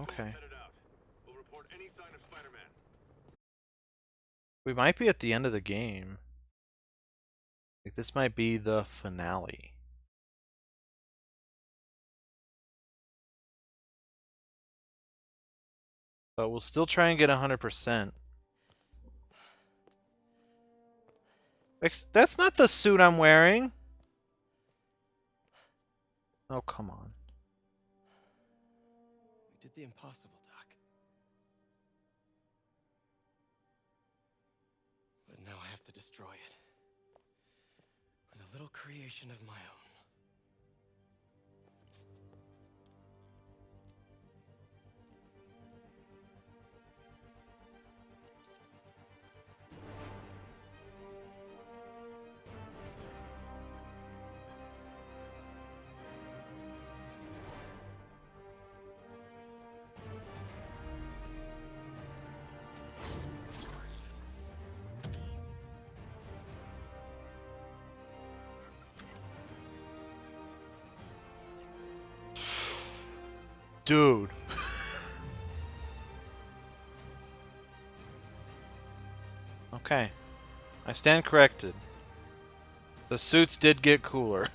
Okay. We might be at the end of the game. Like, this might be the finale. But we'll still try and get 100%. That's not the suit I'm wearing! Oh, come on. We did the impossible, Doc. But now I have to destroy it. With a little creation of my own. Dude. Okay. I stand corrected. The suits did get cooler.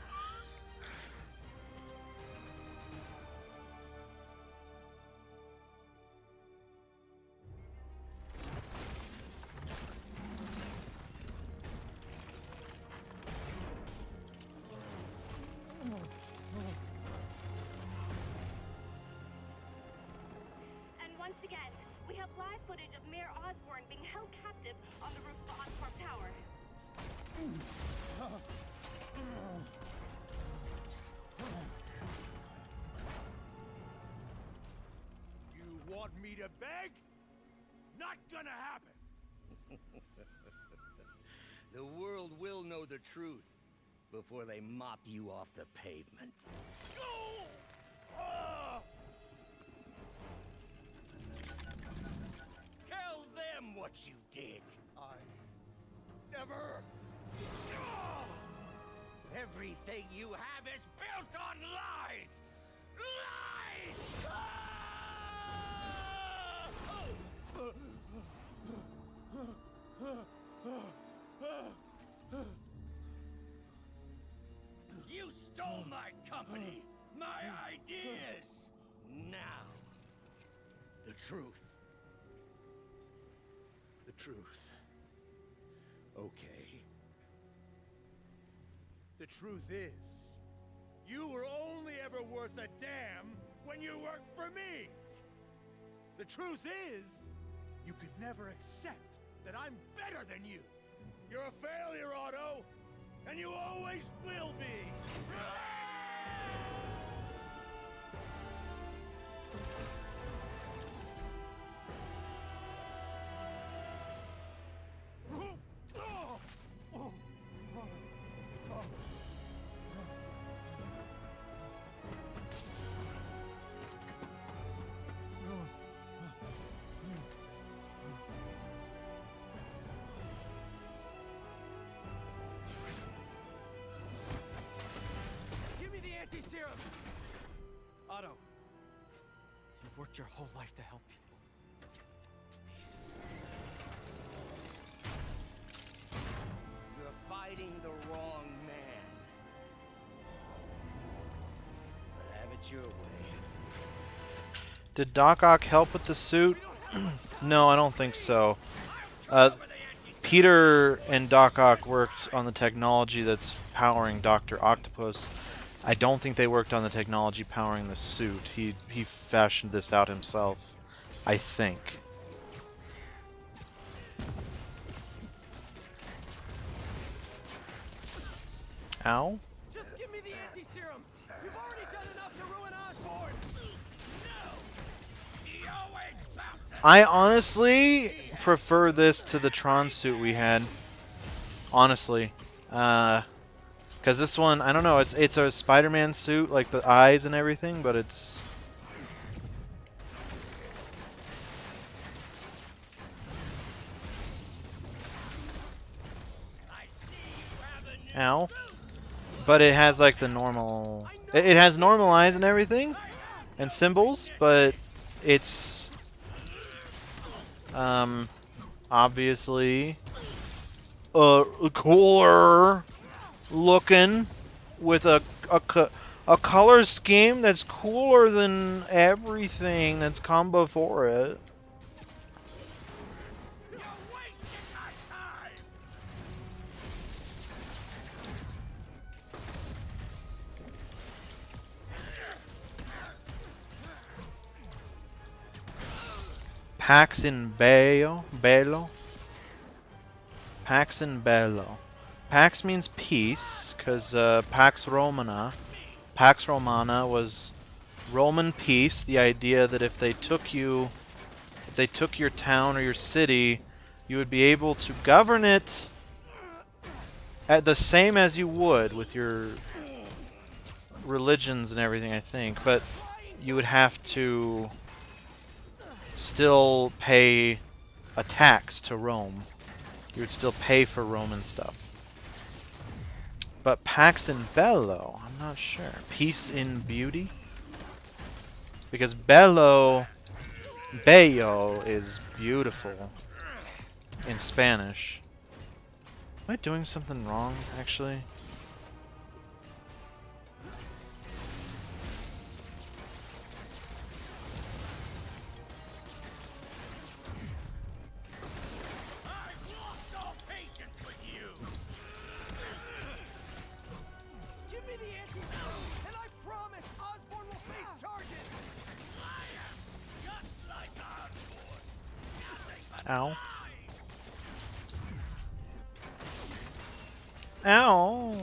And once again, we have live footage of Mayor Osborn being held captive on the roof of the Oscorp Tower. You want me to beg? Not gonna happen! The world will know the truth before they mop you off the pavement. Go! Ah! Tell them what you did. I never... Everything you have is built on lies! Lies! You stole my company, my ideas! Now, the truth. The truth. Okay. The truth is, you were only ever worth a damn when you worked for me! The truth is, you could never accept that I'm better than you! You're a failure, Otto! And you always will be! Give me the anti-serum! Otto, you've worked your whole life to help people. Please. You're fighting the wrong man. But have it your way. Did Doc Ock help with the suit? No, I don't think so. Peter and Doc Ock worked on the technology that's powering Dr. Octopus. I don't think they worked on the technology powering the suit. He fashioned this out himself, I think. Ow? Just give me the anti-serum! You've already done enough to ruin Osborn! I honestly prefer this to the Tron suit we had. Honestly. Because this one, I don't know, it's a Spider-Man suit, like the eyes and everything, but it's... Ow. But it has like the normal... It has normal eyes and everything, and symbols, but it's obviously cooler looking with a color scheme that's cooler than everything that's come before it. Pax in Bello. Pax in Bello. Pax means peace, because Pax Romana. Pax Romana was Roman peace, the idea that if they took your town or your city, you would be able to govern it at the same as you would with your religions and everything, I think, but you would have to still pay a tax to Rome. You would still pay for Roman stuff. But Pax in Bello, I'm not sure. Peace in beauty? Because Bello is beautiful in Spanish. Am I doing something wrong, actually? Give me the anti-serum, and I promise Osborn will face charges! I am just like Osborn! Ow. Ow.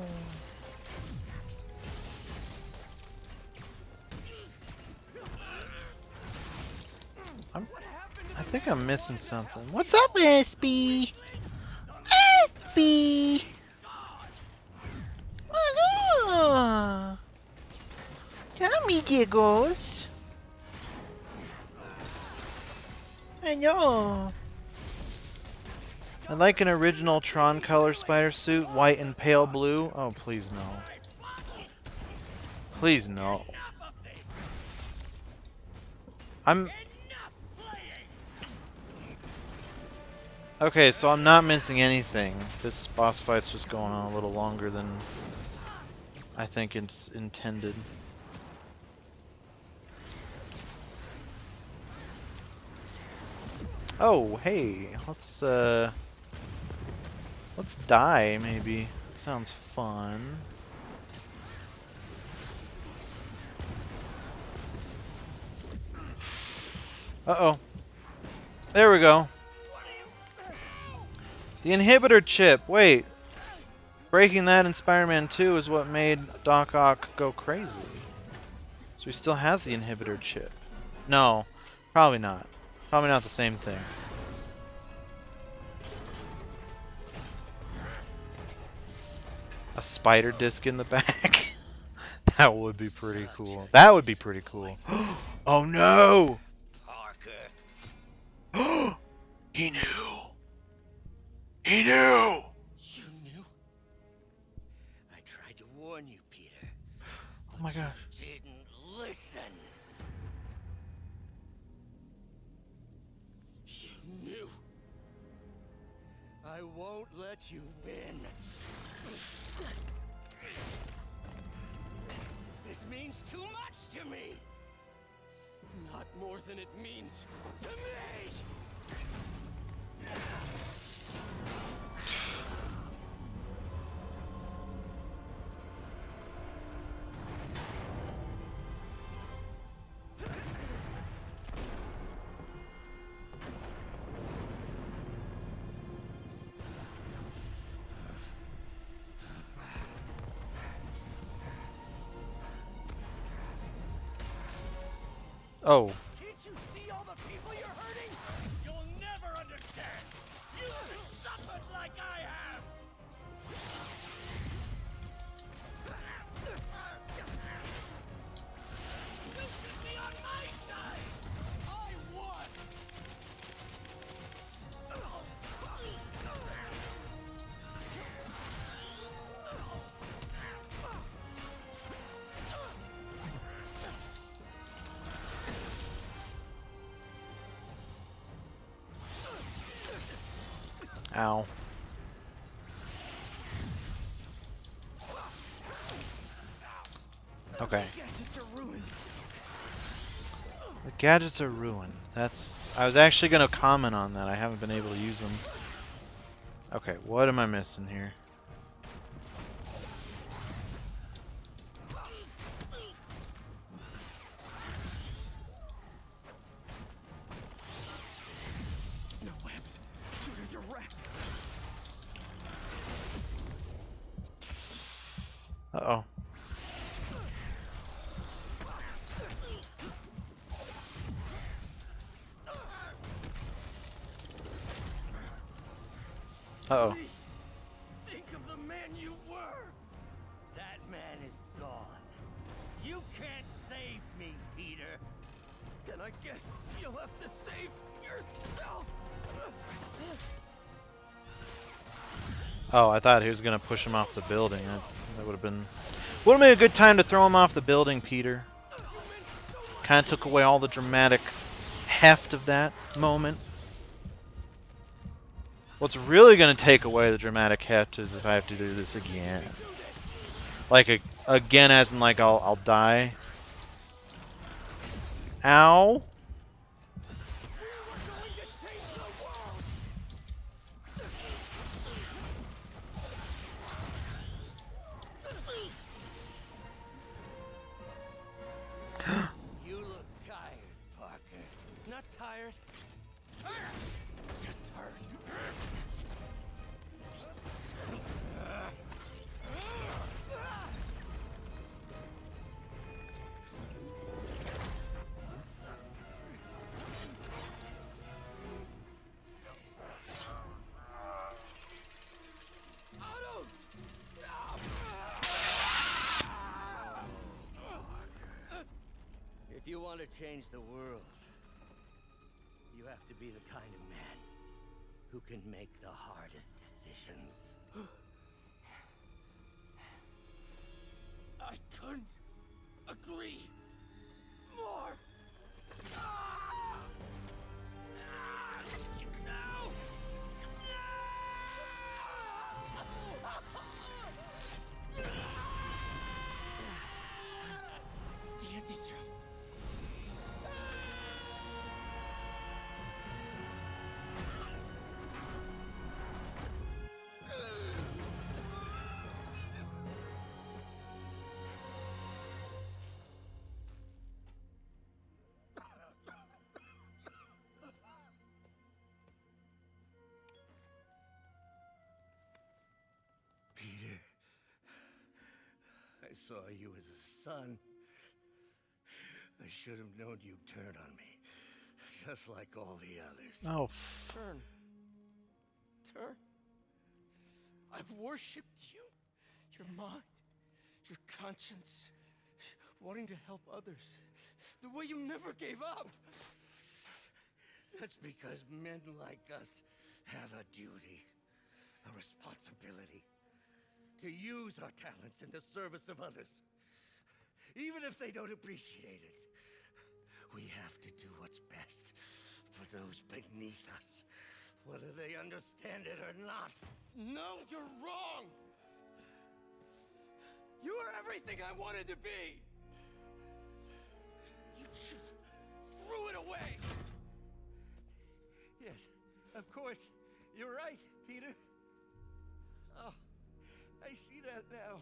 I think I'm missing something. What's up, SB? SB! Come, amigos. Hello. I'd like an original Tron color spider suit, white and pale blue. Oh, please no. Please no. Okay, so I'm not missing anything. This boss fight's just going on a little longer than I think it's intended. Oh, hey, let's die, maybe. Sounds fun. Uh-oh. There we go. The inhibitor chip. Wait. Breaking that in Spider-Man 2 is what made Doc Ock go crazy. So he still has the inhibitor chip. No, probably not. Probably not the same thing. A spider disc in the back. That would be pretty cool. That would be pretty cool. Oh no! Parker. He knew. He knew! You knew? I tried to warn you, Peter. Oh my gosh. Didn't listen. You knew. I won't let you win. This means too much to me. Not more than it means to me! Oh. Can't you see all the people you're hurting? You'll never understand. You haven't suffered like I have. You should be on my side. I won! Ow. Okay. Gadgets are ruined. The gadgets are ruined. That's... I was actually going to comment on that. I haven't been able to use them. Okay, what am I missing here? No webs. Shooters are wrecked. Uh-oh. Uh-oh. Think of the man you were. That man is gone. You can't save me, Peter. Then I guess you'll have to save yourself. Oh, I thought he was going to push him off the building. That would have been a good time to throw him off the building, Peter. Kind of took away all the dramatic heft of that moment. What's really going to take away the dramatic heft is if I have to do this again. Like, again as in, like, I'll die. Ow. You look tired, Parker. Not tired. Just hurt. Otto! If you want to change the world, you have to be the kind of man who can make the hardest decisions. I couldn't agree more. No! The anti-serum. Peter, I saw you as a son. I should have known you'd turn on me, just like all the others. Oh, Turn. I've worshipped you. Your mind, your conscience, wanting to help others. The way you never gave up. That's because men like us have a duty, a responsibility, to use our talents in the service of others. Even if they don't appreciate it, we have to do what's best for those beneath us, whether they understand it or not. No, you're wrong. You are everything I wanted to be. You just threw it away. Yes, of course. You're right, Peter. Oh, I see that now.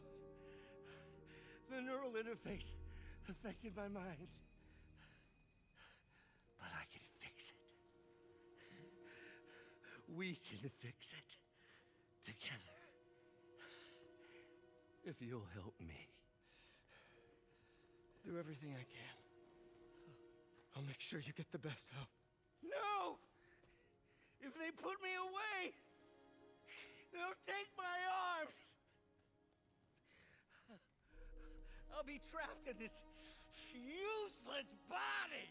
The neural interface affected my mind. But I can fix it. We can fix it together. If you'll help me. Do everything I can. I'll make sure you get the best help. No! If they put me away, they'll take my arms. I'll be trapped in this useless body.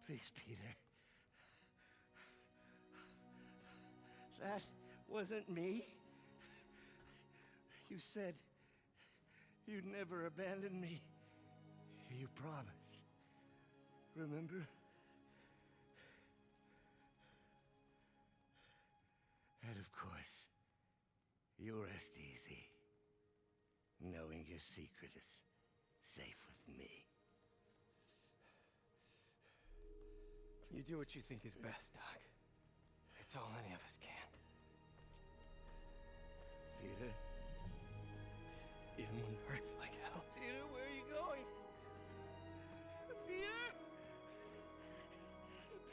Please, Peter. That wasn't me. You said you'd never abandon me. You promised. Remember? And of course, you rest easy, knowing your secret is safe with me. You do what you think is best, Doc. It's all any of us can. Peter? Even when it hurts like hell. Peter, where are you going? Peter?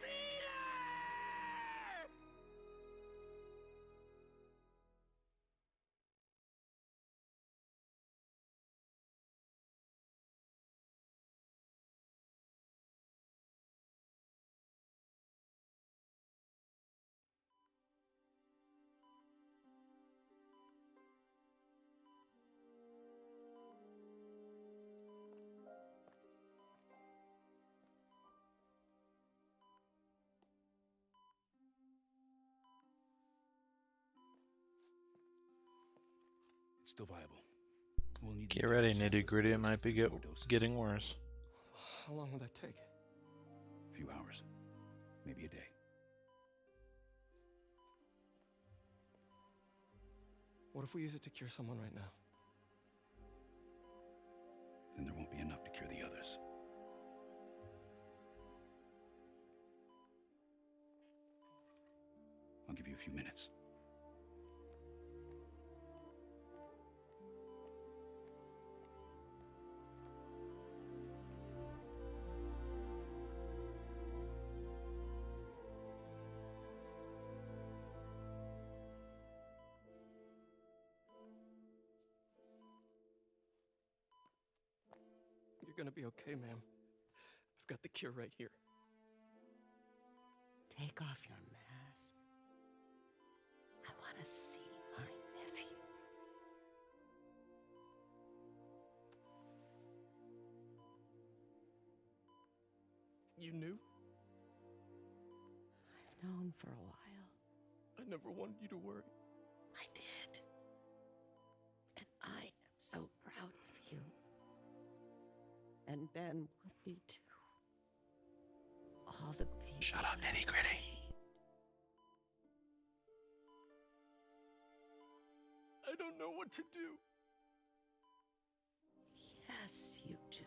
Peter! It's still viable. We'll need Get ready, nitty gritty. It might be getting worse. How long will that take? A few hours, maybe a day. What if we use it to cure someone right now? Then there won't be enough to cure the others. I'll give you a few minutes. You're gonna be okay, ma'am. I've got the cure right here. Take off your mask. I want to see my nephew. You knew? I've known for a while. I never wanted you to worry. I did. And I am so proud of you. And Ben would be too. All the people. Shut up, nitty gritty. I don't know what to do. Yes, you do.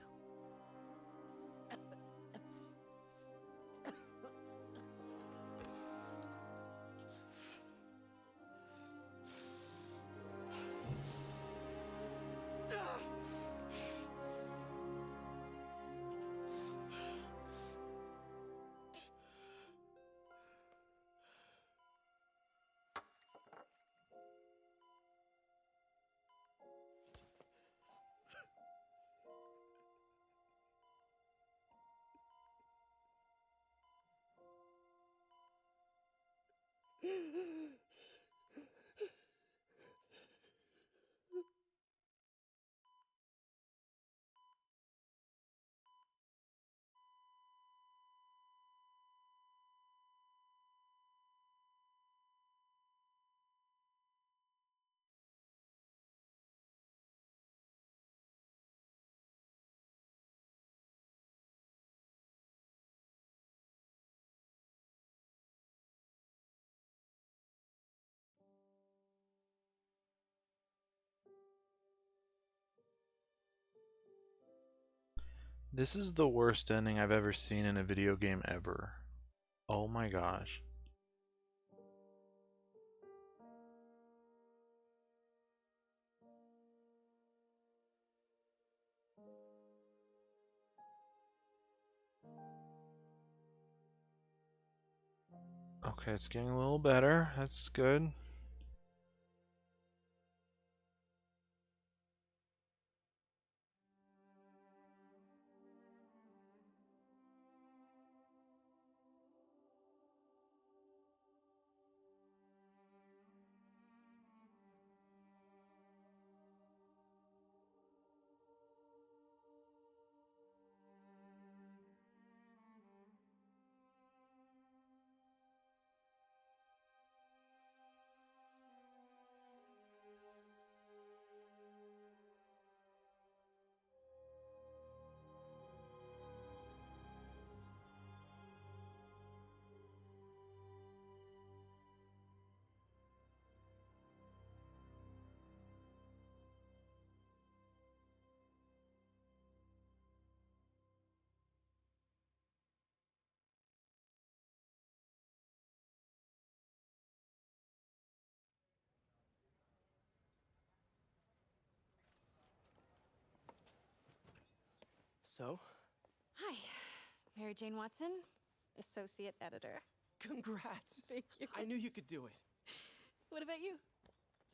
This is the worst ending I've ever seen in a video game ever. Oh my gosh. Okay, it's getting a little better. That's good. So, Hi, Mary Jane Watson, associate editor. congrats. Thank you. I knew you could do it. What about you?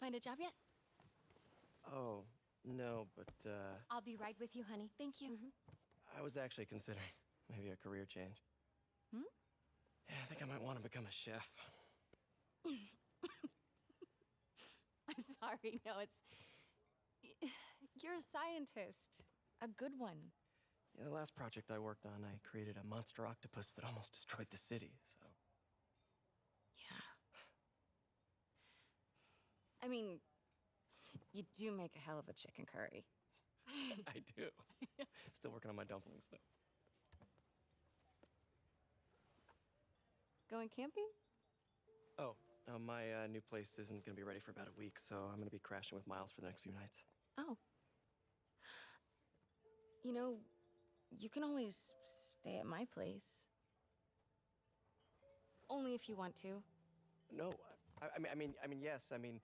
Find a job yet? Oh, no, but I'll be right with you, honey. Thank you. I was actually considering maybe a career change. Hmm? Yeah, I think I might want to become a chef. I'm sorry. No, you're a scientist. A good one. Yeah, the last project I worked on, I created a monster octopus that almost destroyed the city, so... Yeah. I mean, you do make a hell of a chicken curry. I do. Still working on my dumplings, though. Going camping? Oh, my new place isn't gonna be ready for about a week, so I'm gonna be crashing with Miles for the next few nights. Oh. You know, you can always stay at my place. Only if you want to. No, I mean, yes. I mean,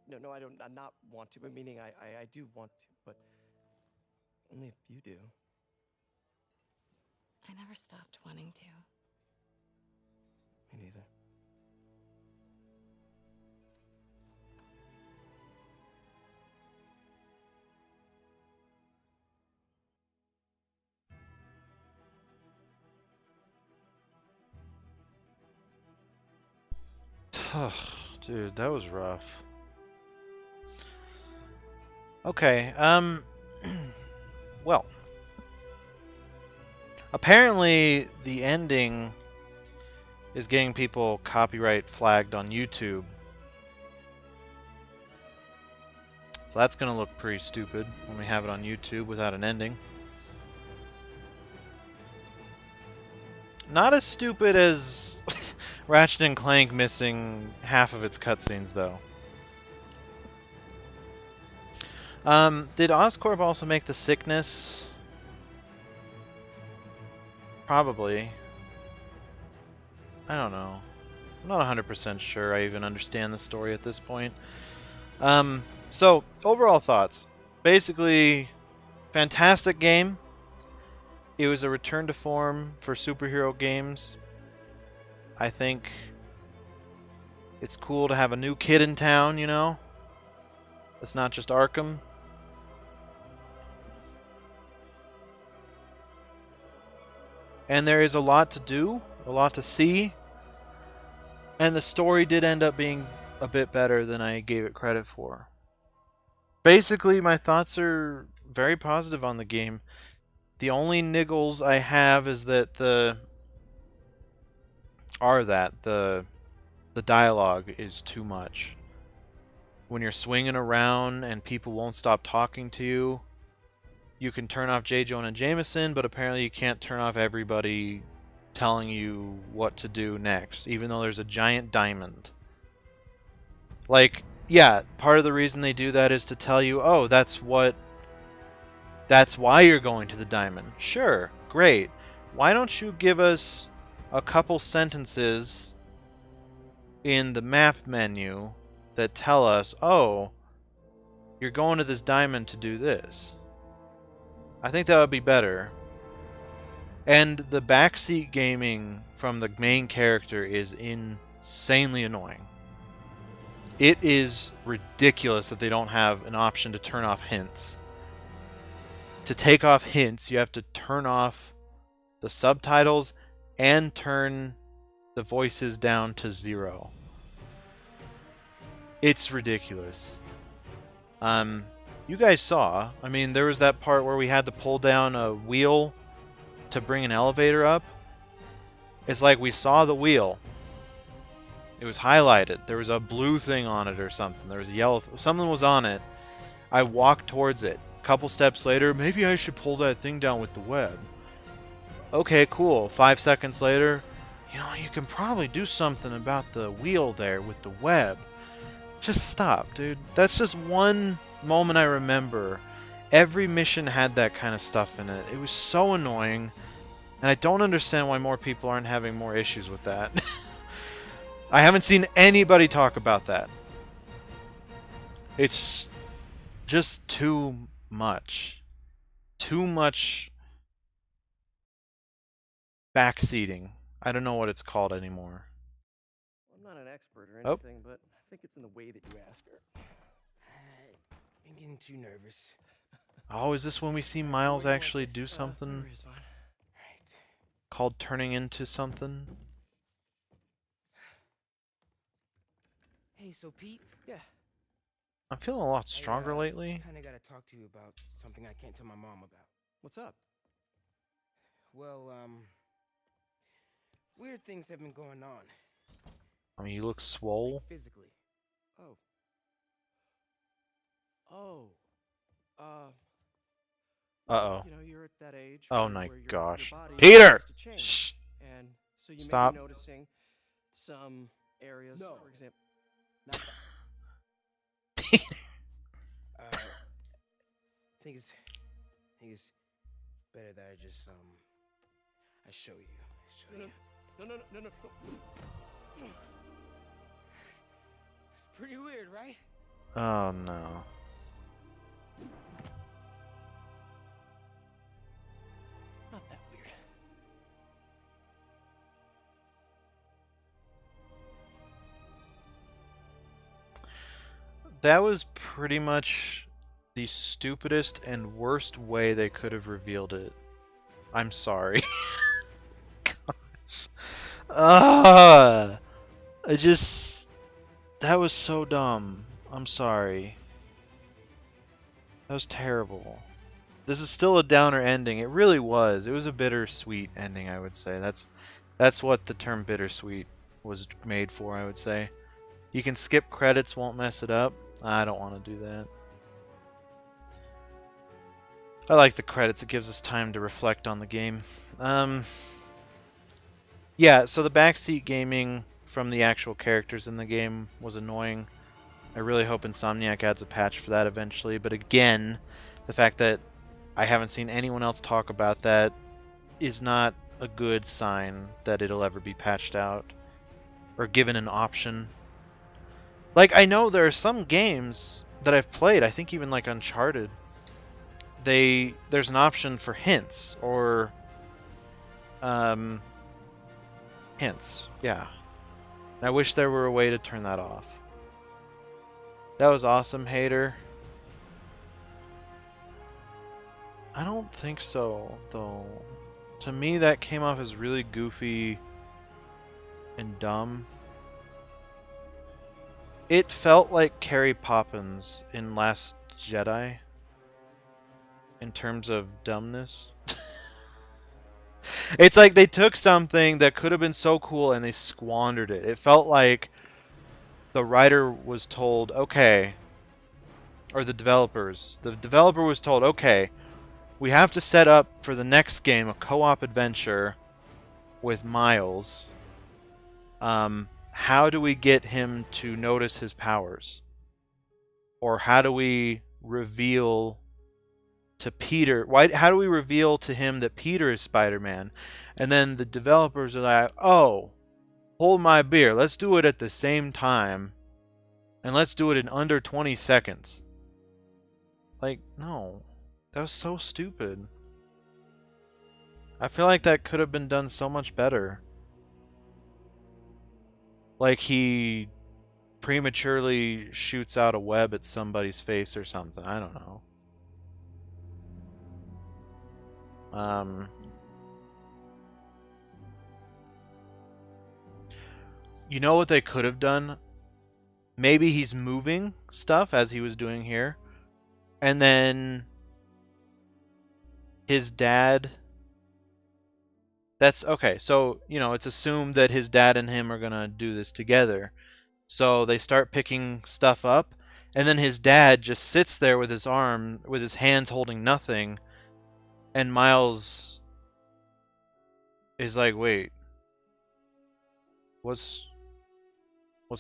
no, I don't. I not want to. But meaning, I do want to, but only if you do. I never stopped wanting to. Me neither. Dude, that was rough. Okay, well. Apparently, the ending is getting people copyright flagged on YouTube. So that's gonna look pretty stupid when we have it on YouTube without an ending. Not as stupid as Ratchet and Clank missing half of its cutscenes, though. Did Oscorp also make The Sickness? Probably. I don't know. I'm not 100% sure I even understand the story at this point. So, overall thoughts. Basically, fantastic game. It was a return to form for superhero games. I think it's cool to have a new kid in town, you know? It's not just Arkham. And there is a lot to do, a lot to see. And the story did end up being a bit better than I gave it credit for. Basically, my thoughts are very positive on the game. The only niggles I have is that the dialogue is too much. When you're swinging around and people won't stop talking to you, you can turn off J. Jonah Jameson, but apparently you can't turn off everybody telling you what to do next, even though there's a giant diamond. Like, yeah, part of the reason they do that is to tell you, oh, that's why you're going to the diamond. Sure, great. Why don't you give us a couple sentences in the map menu that tell us, oh, you're going to this diamond to do this? I think that would be better. And the backseat gaming from the main character is insanely annoying. It is ridiculous that they don't have an option to turn off hints. To take off hints, you have to turn off the subtitles and turn the voices down to 0. It's ridiculous. You guys saw, I mean, there was that part where we had to pull down a wheel to bring an elevator up. It's like we saw the wheel. It was highlighted. There was a blue thing on it or something. There was a yellow... something was on it. I walked towards it. A couple steps later, maybe I should pull that thing down with the web. Okay, cool. 5 seconds later, you know, you can probably do something about the wheel there with the web. Just stop, dude. That's just one moment I remember. Every mission had that kind of stuff in it. It was so annoying, and I don't understand why more people aren't having more issues with that. I haven't seen anybody talk about that. It's just too much. Too much backseating. I don't know what it's called anymore. I'm not an expert or Oh. anything, but I think it's in the way that you ask her. I'm getting too nervous. Oh, is this when we see Miles actually do something called turning into something? Hey, so Pete? Yeah. I'm feeling a lot stronger lately. Kinda gotta talk to you about something I can't tell my mom about. What's up? Well, weird things have been going on. I mean, you look swole. Physically. Oh. Oh. Uh-oh. You know, you're at that age. Oh where my your gosh. body Peter! starts to change. Shh! And so you Stop. may be noticing some areas, No. for example. Not I think it's better that I just I show you. No. It's pretty weird, right? Oh no. Not that weird. That was pretty much the stupidest and worst way they could have revealed it. I'm sorry. Gosh. That was so dumb. I'm sorry. That was terrible. This is still a downer ending. It really was. It was a bittersweet ending, I would say. That's what the term bittersweet was made for, I would say. You can skip credits, won't mess it up. I don't want to do that. I like the credits. It gives us time to reflect on the game. Yeah, so the backseat gaming from the actual characters in the game was annoying. I really hope Insomniac adds a patch for that eventually. But again, the fact that I haven't seen anyone else talk about that is not a good sign that it'll ever be patched out or given an option. Like, I know there are some games that I've played, I think even like Uncharted, there's an option for hints or hints. Yeah. I wish there were a way to turn that off. That was awesome, hater. I don't think so, though. To me, that came off as really goofy and dumb. It felt like Carrie Poppins in Last Jedi in terms of dumbness. It's like they took something that could have been so cool and they squandered it. It felt like the writer was told, okay, or the developer was told, okay, we have to set up for the next game a co-op adventure with Miles. How do we get him to notice his powers? Or how do we reveal to Peter, how do we reveal to him that Peter is Spider-Man? And then the developers are like, oh, hold my beer, let's do it at the same time, and let's do it in under 20 seconds. Like, no, that was so stupid. I feel like that could have been done so much better. Like he prematurely shoots out a web at somebody's face or something. I don't know. You know what they could have done? Maybe he's moving stuff as he was doing here, and then his dad... That's okay. So, you know, it's assumed that his dad and him are going to do this together. So they start picking stuff up, and then his dad just sits there with his hands holding nothing, and Miles is like, wait, what's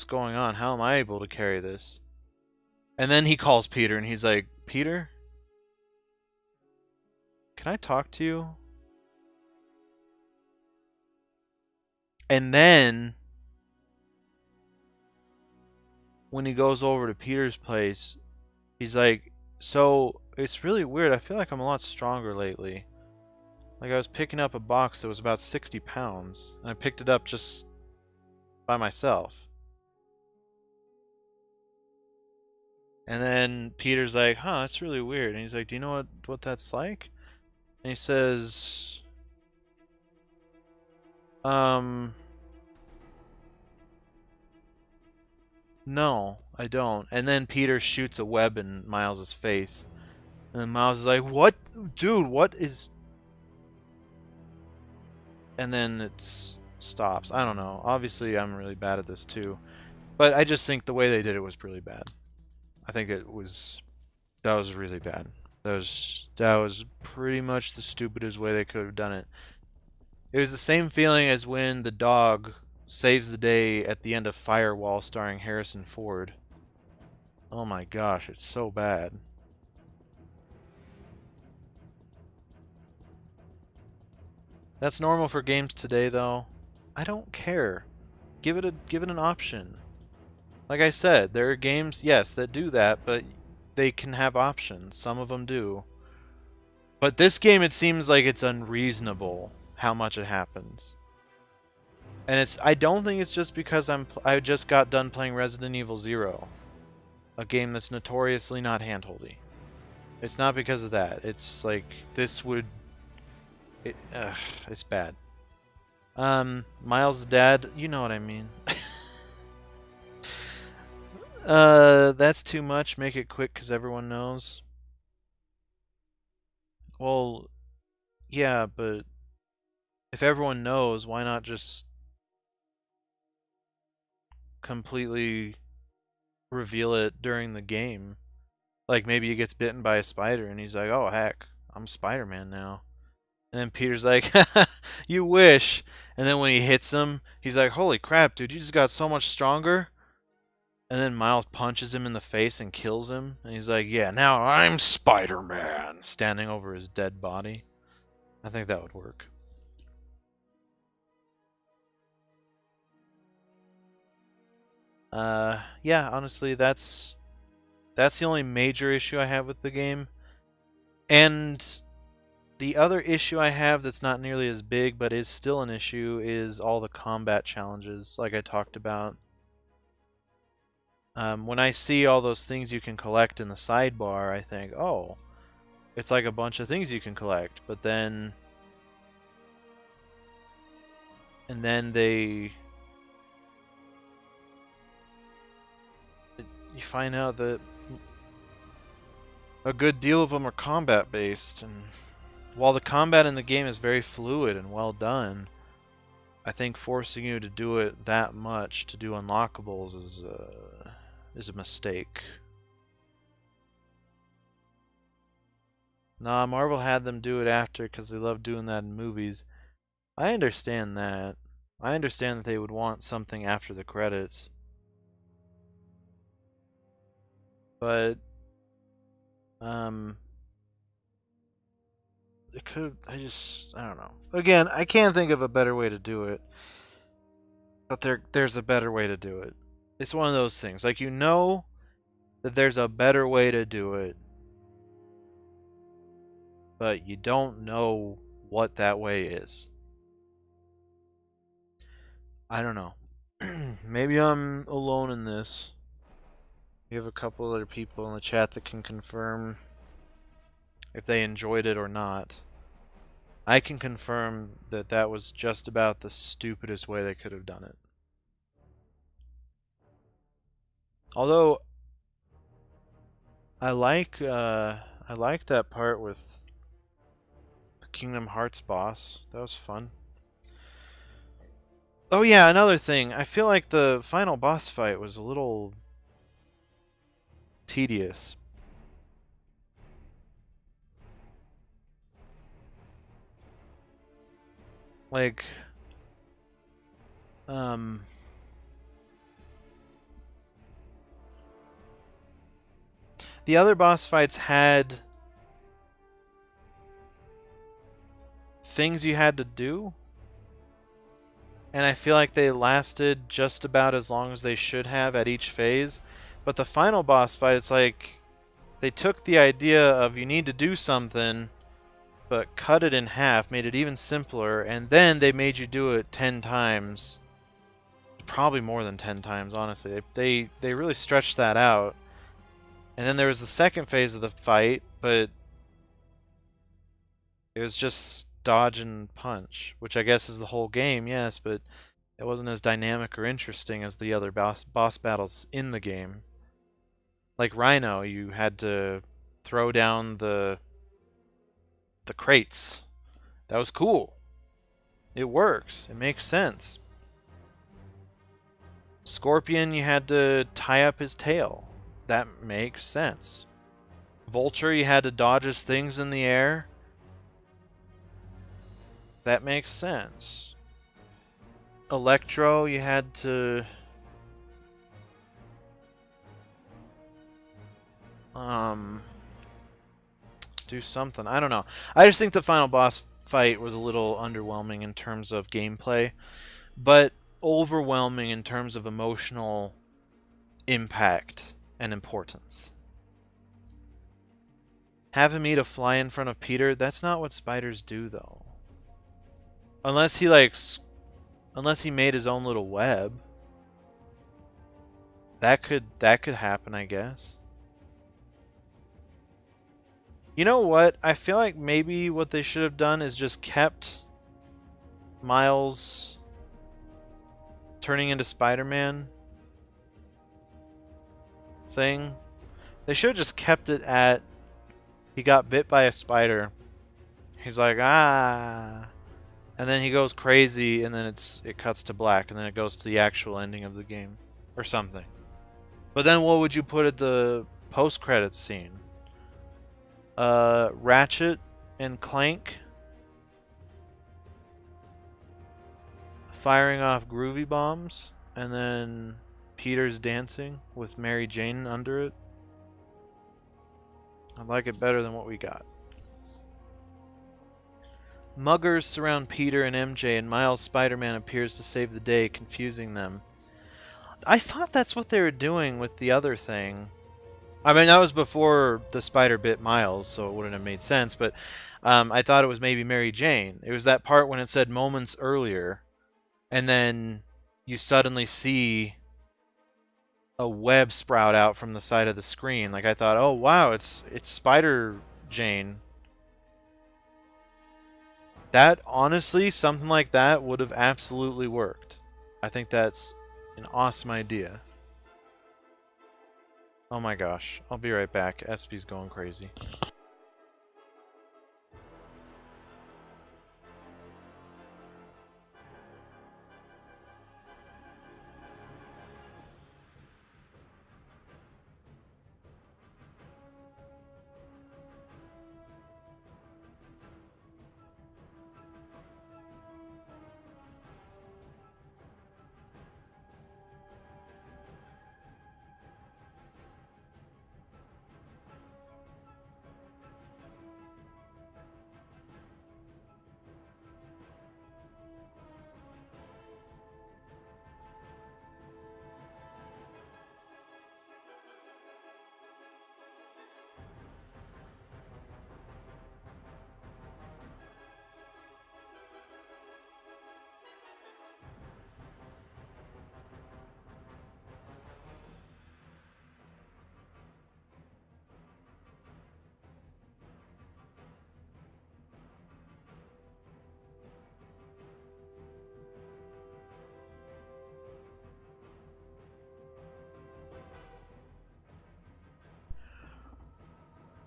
going on? How am I able to carry this? And then he calls Peter, and he's like, Peter? Can I talk to you? And then when he goes over to Peter's place, he's like, so it's really weird. I feel like I'm a lot stronger lately. Like I was picking up a box that was about 60 pounds, and I picked it up just by myself. And then Peter's like, huh, that's really weird. And he's like, do you know what that's like? And he says, no, I don't. And then Peter shoots a web in Miles' face. And then Miles is like, what? Dude, what is... And then it stops. I don't know. Obviously, I'm really bad at this too. But I just think the way they did it was really bad. I think that was really bad. That was pretty much the stupidest way they could have done it. It was the same feeling as when the dog saves the day at the end of Firewall starring Harrison Ford. Oh my gosh, it's so bad. That's normal for games today though. I don't care. Give it an option. Like I said, there are games, yes, that do that, but they can have options. Some of them do. But this game, it seems like it's unreasonable how much it happens. And I don't think it's just because I just got done playing Resident Evil 0, a game that's notoriously not handholdy. It's not because of that. It's like it's bad. Miles' dad, you know what I mean. That's too much. Make it quick because everyone knows. Well, yeah, but if everyone knows, why not just completely reveal it during the game? Like maybe he gets bitten by a spider and he's like, oh heck, I'm Spider-Man now. And then Peter's like, you wish. And then when he hits him, he's like, holy crap, dude, you just got so much stronger. And then Miles punches him in the face and kills him. And he's like, yeah, now I'm Spider-Man, standing over his dead body. I think that would work. Yeah, honestly, that's the only major issue I have with the game. And the other issue I have that's not nearly as big, but is still an issue, is all the combat challenges, like I talked about. When I see all those things you can collect in the sidebar, I think, oh, it's like a bunch of things you can collect. But then... And then you find out that a good deal of them are combat based, and while the combat in the game is very fluid and well done, I think forcing you to do it that much to do unlockables is a mistake. Nah, Marvel had them do it after because they love doing that in movies. I understand that. I understand that they would want something after the credits. But it could, I don't know. Again, I can't think of a better way to do it. But there's a better way to do it. It's one of those things. Like, you know that there's a better way to do it, but you don't know what that way is. I don't know. Maybe I'm alone in this. We have a couple other people in the chat that can confirm if they enjoyed it or not. I can confirm that that was just about the stupidest way they could have done it. Although I like that part with the Kingdom Hearts boss. That was fun. Oh yeah, another thing. I feel like the final boss fight was a little tedious. Like, the other boss fights had things you had to do, and I feel like they lasted just about as long as they should have at each phase. But the final boss fight, it's like they took the idea of you need to do something, but cut it in half, made it even simpler, and then they made you do it 10 times. Probably more than 10 times, honestly. They really stretched that out. And then there was the second phase of the fight, but it was just dodge and punch, which I guess is the whole game, yes, but it wasn't as dynamic or interesting as the other boss battles in the game. Like Rhino, you had to throw down the crates. That was cool. It works. It makes sense. Scorpion, you had to tie up his tail. That makes sense. Vulture, you had to dodge his things in the air. That makes sense. Electro, you had to... do something. I don't know. I just think the final boss fight was a little underwhelming in terms of gameplay, but overwhelming in terms of emotional impact and importance. Have him eat a fly in front of Peter, that's not what spiders do though. Unless he unless he made his own little web. That could happen, I guess. You know what? I feel like maybe what they should have done is just kept Miles turning into Spider-Man thing. They should have just kept it at he got bit by a spider. He's like, ah. And then he goes crazy, and then it cuts to black, and then it goes to the actual ending of the game. Or something. But then what would you put at the post-credits scene? Ratchet and Clank firing off groovy bombs, and then Peter's dancing with Mary Jane under it. I like it better than what we got. Muggers surround Peter and MJ, and Miles Spider-Man appears to save the day, confusing them. I thought that's what they were doing with the other thing. I mean, that was before the spider bit Miles, so it wouldn't have made sense, but I thought it was maybe Mary Jane. It was that part when it said moments earlier, and then you suddenly see a web sprout out from the side of the screen. Like, I thought, oh wow, it's Spider Jane. That, honestly, something like that would have absolutely worked. I think that's an awesome idea. Oh my gosh. I'll be right back. Espy's going crazy.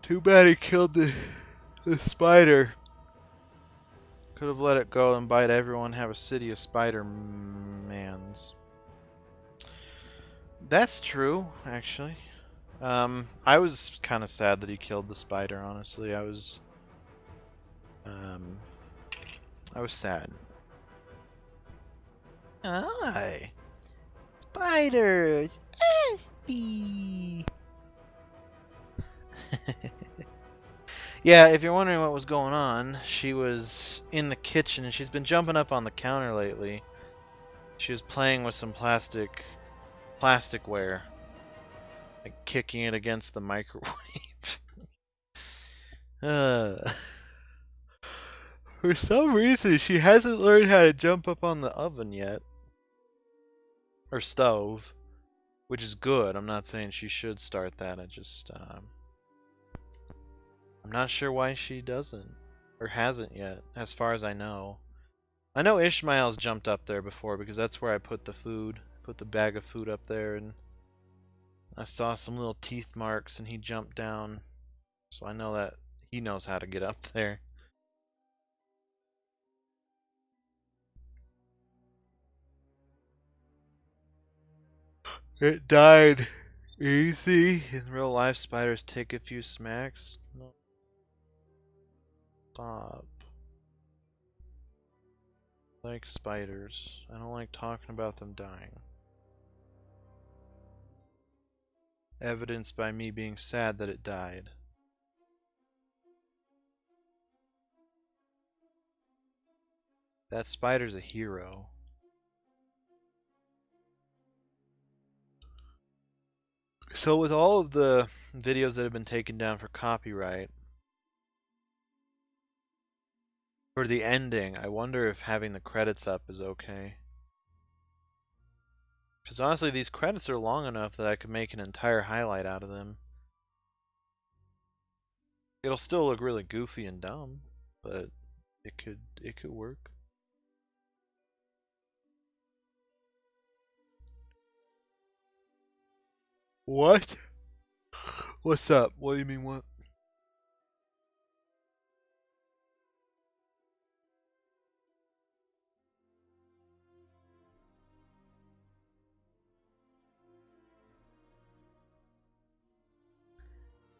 Too bad he killed the spider. Could have let it go and bite everyone, have a city of Spider-Mans. That's true, actually. I was kind of sad that he killed the spider, honestly. I was sad. Hi. Spiders! Earthby! Yeah, if you're wondering what was going on, she was in the kitchen. She's been jumping up on the counter lately. She was playing with some plasticware. Like kicking it against the microwave. For some reason, she hasn't learned how to jump up on the oven yet. Or stove. Which is good. I'm not saying she should start that. I'm not sure why she doesn't. Or hasn't yet, as far as I know. I know Ishmael's jumped up there before because that's where I put the food. Put the bag of food up there, and I saw some little teeth marks and he jumped down. So I know that he knows how to get up there. It died easy. In real life, spiders take a few smacks. No. Stop. I like spiders. I don't like talking about them dying. Evidenced by me being sad that it died. That spider's a hero. So with all of the videos that have been taken down for copyright, for the ending, I wonder if having the credits up is okay. Because honestly, these credits are long enough that I could make an entire highlight out of them. It'll still look really goofy and dumb, but it could work. What? What's up? What do you mean what?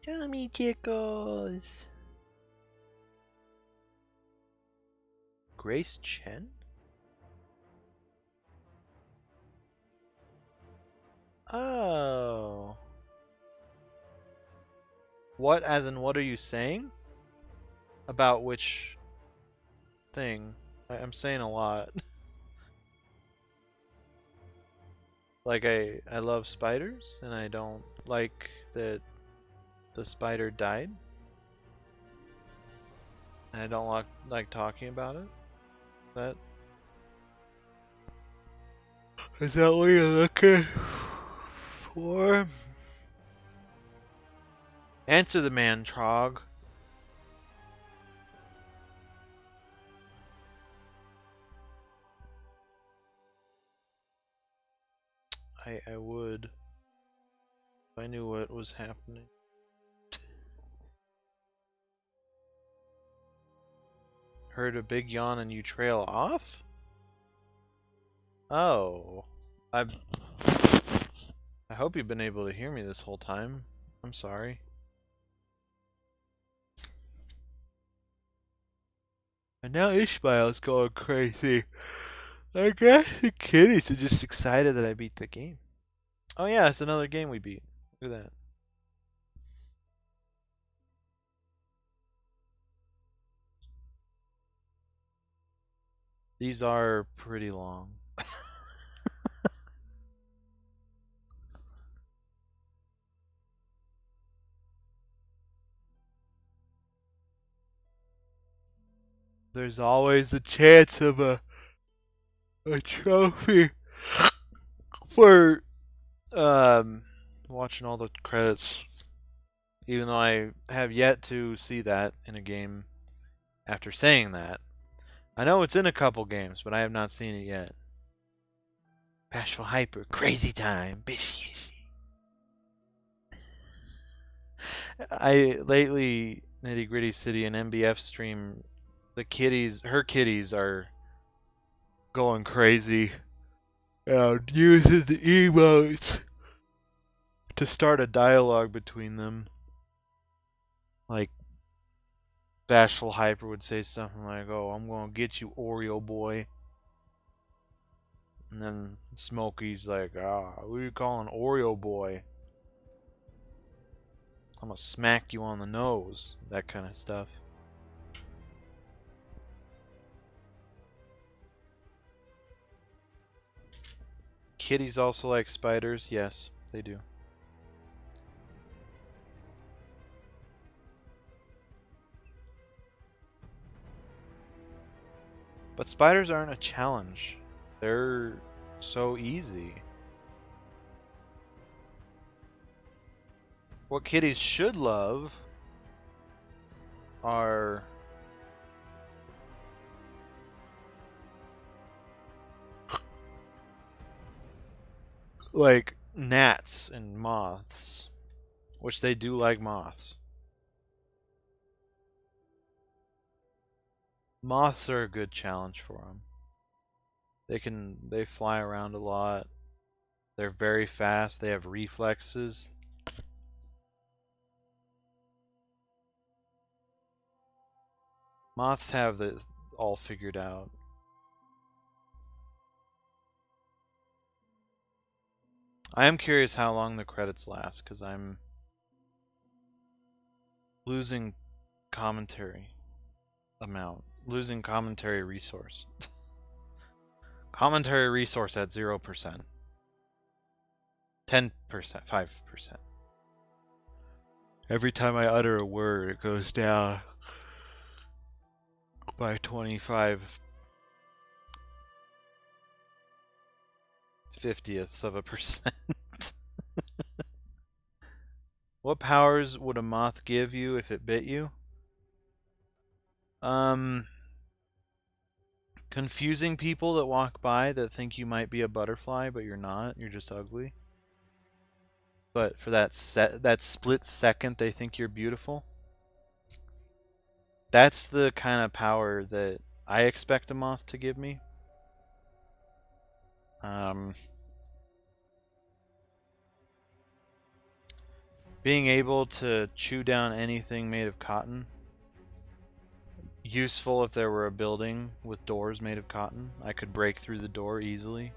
Tummy tickles. Grace Chen? Oh. What, as in what are you saying? About which thing? I'm saying a lot. Like I love spiders and I don't like that the spider died. And I don't like talking about it. That is that what you're looking for? Answer the man, Trog. I would if I knew what was happening. Heard a big yawn and you trail off? Oh. I hope you've been able to hear me this whole time. I'm sorry. And now Ishmael's going crazy. I guess the kiddies are just excited that I beat the game. Oh yeah, it's another game we beat. Look at that. These are pretty long. There's always a chance of a trophy for watching all the credits, even though I have yet to see that in a game. After saying that, I know it's in a couple games, but I have not seen it yet. Bashful Hyper, crazy time, bishy. I lately Nitty Gritty City and MBF stream. The kitties, her kitties are going crazy and using the emotes to start a dialogue between them. Like, Bashful Hyper would say something like, "Oh, I'm gonna get you, Oreo boy." And then Smokey's like, "Ah, who are you calling Oreo boy? I'm gonna smack you on the nose." That kind of stuff. Kitties also like spiders? Yes, they do. But spiders aren't a challenge. They're so easy. What kitties should love are like gnats and moths, which they do like moths. Moths are a good challenge for them. They fly around a lot. They're very fast. They have reflexes. Moths have it all figured out. I am curious how long the credits last, because I'm losing commentary amount. Losing commentary resource. Commentary resource at 0%. 10%, 5%. Every time I utter a word, it goes down by 25 50ths of a percent. What powers would a moth give you if it bit you? Confusing people that walk by that think you might be a butterfly, but you're not. You're just ugly. But for that split second, they think you're beautiful. That's the kind of power that I expect a moth to give me. Being able to chew down anything made of cotton. Useful if there were a building with doors made of cotton. I could break through the door easily.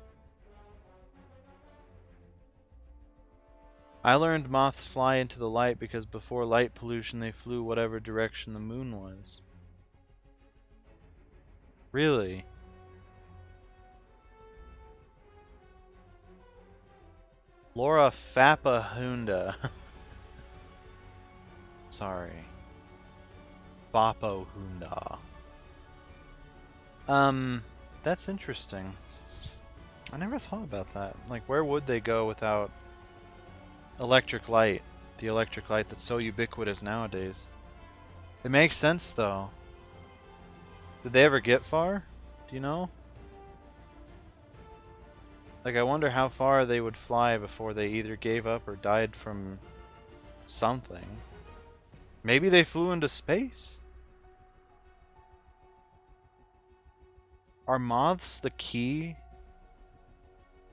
I learned moths fly into the light because before light pollution they flew whatever direction the moon was. Really? Laura Fapahunda. Sorry. Bapo Hunda. That's interesting. I never thought about that. Like, where would they go without electric light? The electric light that's so ubiquitous nowadays. It makes sense, though. Did they ever get far? Do you know? Like, I wonder how far they would fly before they either gave up or died from something. Maybe they flew into space? Are moths the key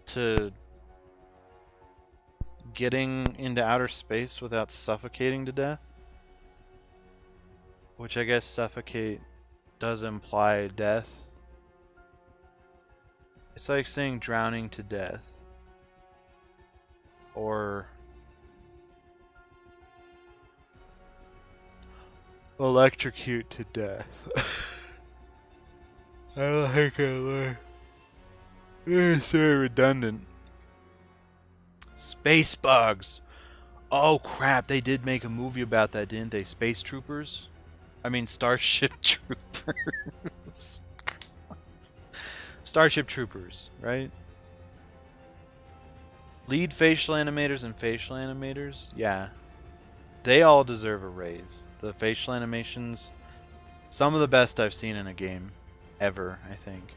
to getting into outer space without suffocating to death? Which I guess suffocate does imply death. It's like saying drowning to death. Or electrocute to death. I like it. It's very redundant. Space bugs. Oh crap, they did make a movie about that, didn't they? Space Troopers? I mean Starship Troopers. Starship Troopers, right? Lead facial animators and facial animators? Yeah. They all deserve a raise. The facial animations, some of the best I've seen in a game. Ever, I think.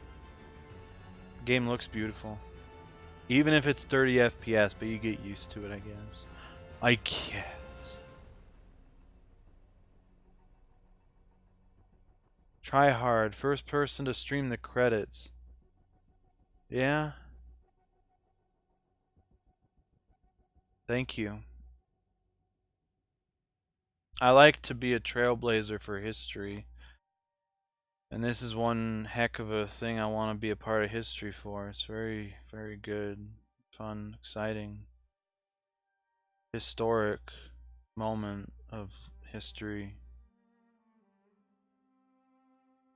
The game looks beautiful. Even if it's 30 FPS, but you get used to it, I guess. I guess. Try hard. First person to stream the credits. Yeah. Thank you. I like to be a trailblazer for history. And this is one heck of a thing I want to be a part of history for. It's very, very good, fun, exciting, historic moment of history.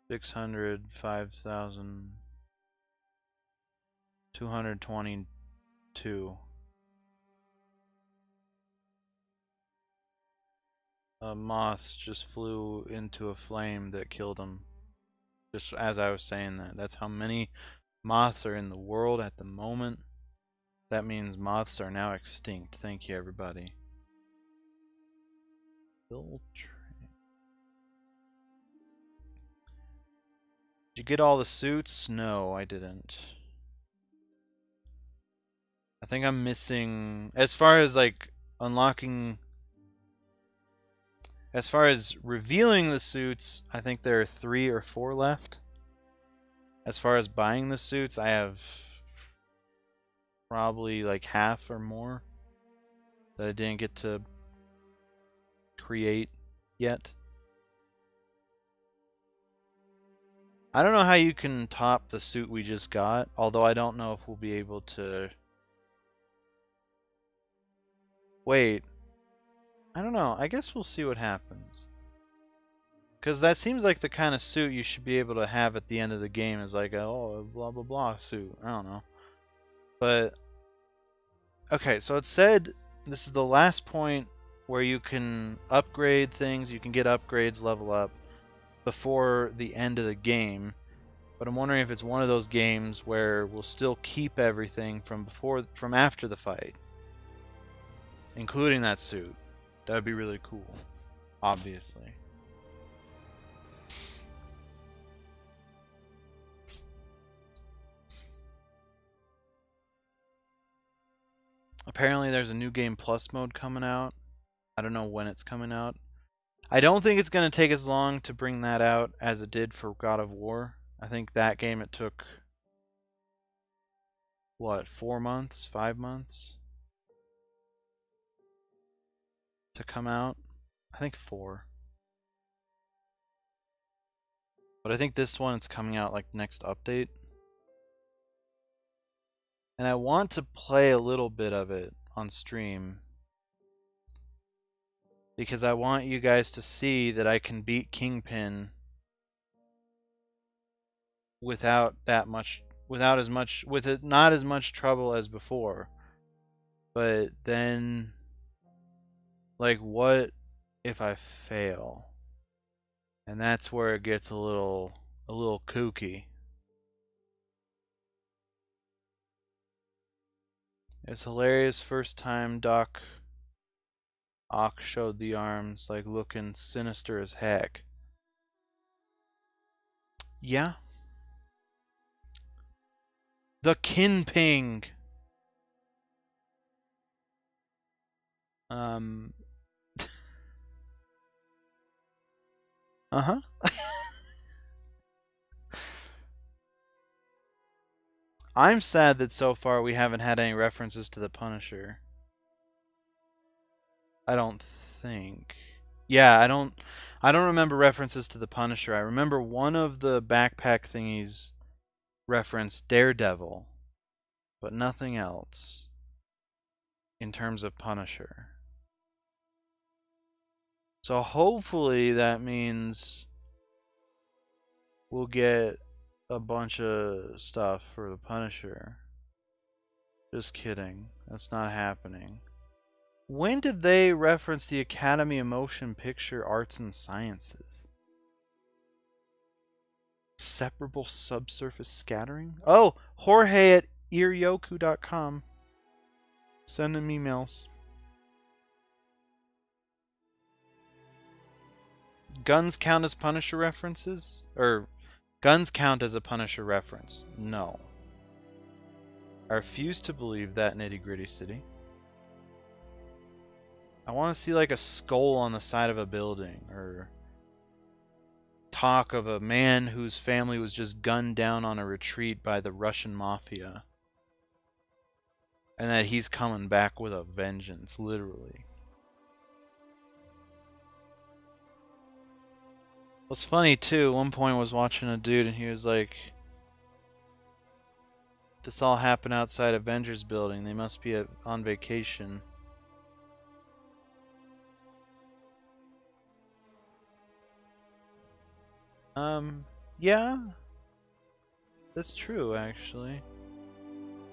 605,222. A moth just flew into a flame that killed him. Just as I was saying that. That's how many moths are in the world at the moment. That means moths are now extinct. Thank you, everybody. Did you get all the suits? No, I didn't. I think I'm missing, as far as like unlocking, as far as revealing the suits, I think there are 3 or 4 left. As far as buying the suits, I have probably like half or more that I didn't get to create yet. I don't know how you can top the suit we just got, although I don't know if we'll be able to. Wait. I don't know. I guess we'll see what happens. Because that seems like the kind of suit you should be able to have at the end of the game is like, oh, blah, blah, blah suit. I don't know. But, okay, so it said this is the last point where you can upgrade things. You can get upgrades, level up before the end of the game. But I'm wondering if it's one of those games where we'll still keep everything from after the fight, including that suit. That would be really cool, obviously. Apparently there's a new game plus mode coming out. I don't know when it's coming out. I don't think it's going to take as long to bring that out as it did for God of War. I think that game it took, what, 4 months, 5 months to come out? I think 4. But I think this one it's coming out like next update. And I want to play a little bit of it on stream, because I want you guys to see that I can beat Kingpin without not as much trouble as before. But then, like, what if I fail? And that's where it gets a little kooky. It's hilarious. First time Doc Ock showed the arms, like looking sinister as heck. Yeah. The Kinping. Uh-huh. I'm sad that so far we haven't had any references to the Punisher. I don't think. Yeah, I don't remember references to the Punisher. I remember one of the backpack thingies referenced Daredevil, but nothing else in terms of Punisher. So hopefully that means we'll get a bunch of stuff for the Punisher. Just kidding. That's not happening. When did they reference the Academy of Motion Picture Arts and Sciences? Separable subsurface scattering? Oh, Jorge at iryoku.com. Send him emails. Guns count as Punisher references? Or guns count as a Punisher reference? No. I refuse to believe that, Nitty Gritty City. I want to see like a skull on the side of a building, or talk of a man whose family was just gunned down on a retreat by the Russian mafia, and that he's coming back with a vengeance, literally. What's funny too, one point I was watching a dude and he was like, this all happened outside Avengers building, they must be on vacation. Yeah, that's true actually.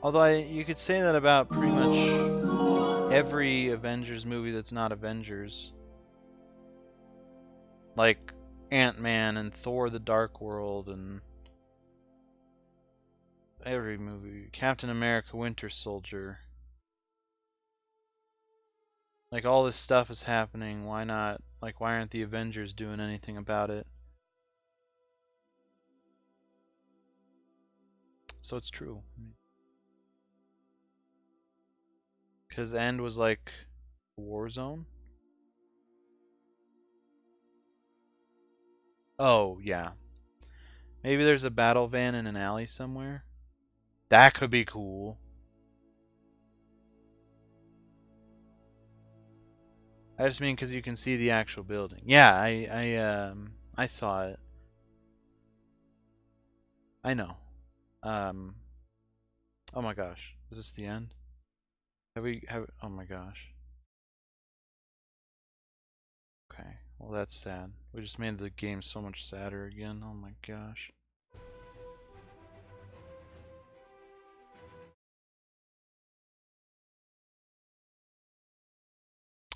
Although you could say that about pretty much every Avengers movie that's not Avengers. Like Ant-Man and Thor the Dark World and every movie. Captain America Winter Soldier. Like, all this stuff is happening. Why not? Like, why aren't the Avengers doing anything about it? So it's true. Because End was like a war zone? Oh, yeah. Maybe there's a battle van in an alley somewhere. That could be cool. I just mean because you can see the actual building. Yeah, I saw it. I know. Oh my gosh. Is this the end? Oh my gosh. Okay. Well, that's sad. We just made the game so much sadder again. Oh my gosh.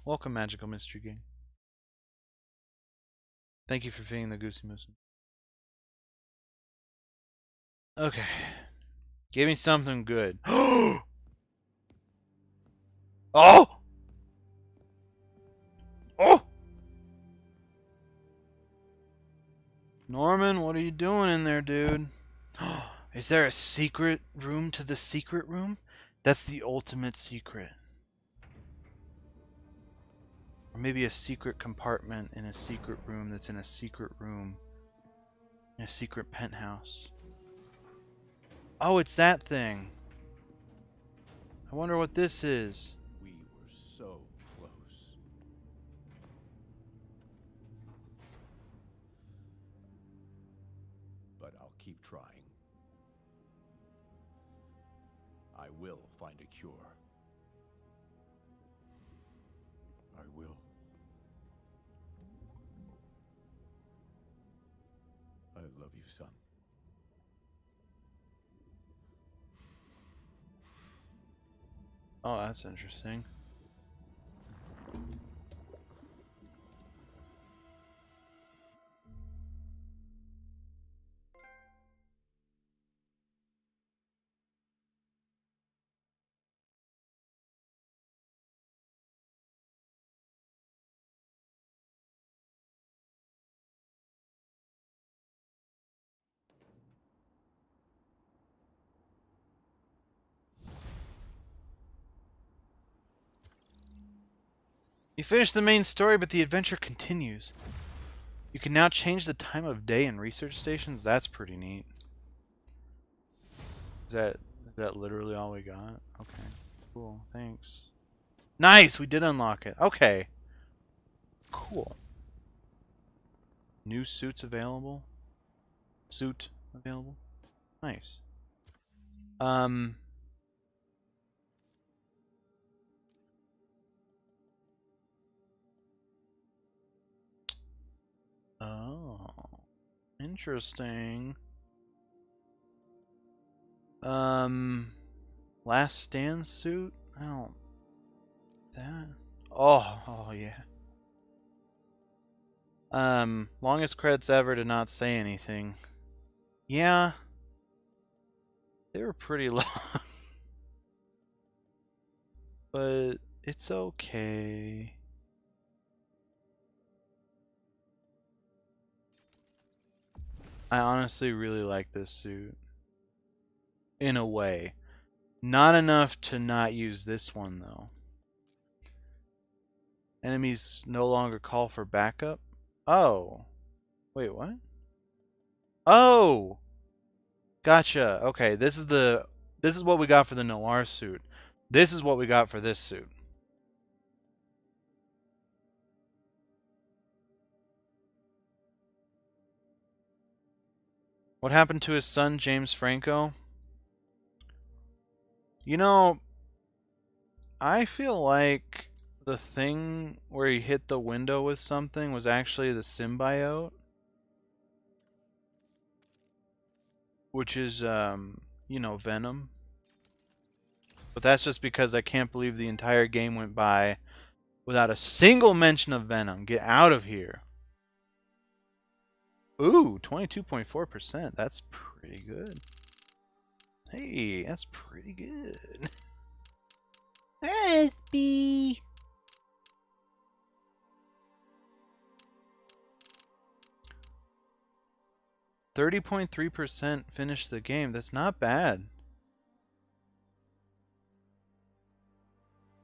Welcome, Magical Mystery Game. Thank you for feeding the Goosey Moose. Okay. Give me something good. Oh! Oh! Norman, what are you doing in there, dude? Is there a secret room to the secret room? That's the ultimate secret. Or maybe a secret compartment in a secret room that's in a secret room. In a secret penthouse. Oh, it's that thing. I wonder what this is. We were so close. But I'll keep trying. I will find a cure. I will. I love you, son. Oh, that's interesting. You finished the main story, but the adventure continues. You can now change the time of day in research stations. That's pretty neat. Is that literally all we got? Okay. Cool. Thanks. Nice! We did unlock it. Okay. Cool. New suits available. Suit available. Nice. Oh. Interesting. Last stand suit? I don't... That? Oh yeah. Longest credits ever to not say anything. Yeah. They were pretty long. But it's okay. I honestly really like this suit. In a way. Not enough to not use this one, though. Enemies no longer call for backup? Oh. Wait, what? Oh! Gotcha. Okay, this is what we got for the Noir suit. This is what we got for this suit. What happened to his son, James Franco? You know, I feel like the thing where he hit the window with something was actually the symbiote. Which is, you know, Venom. But that's just because I can't believe the entire game went by without a single mention of Venom. Get out of here. Ooh, 22.4%. That's pretty good. Hey, that's pretty good. SB. .3% finished the game. That's not bad.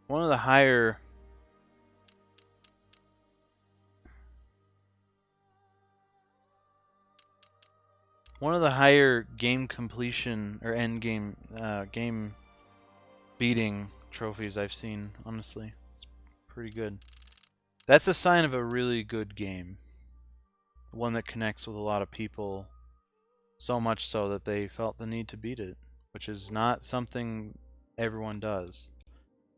One of the higher game completion or end game game beating trophies I've seen, honestly. It's pretty good. That's a sign of a really good game. One that connects with a lot of people, so much so that they felt the need to beat it, which is not something everyone does.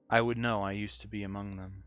I would know, I used to be among them.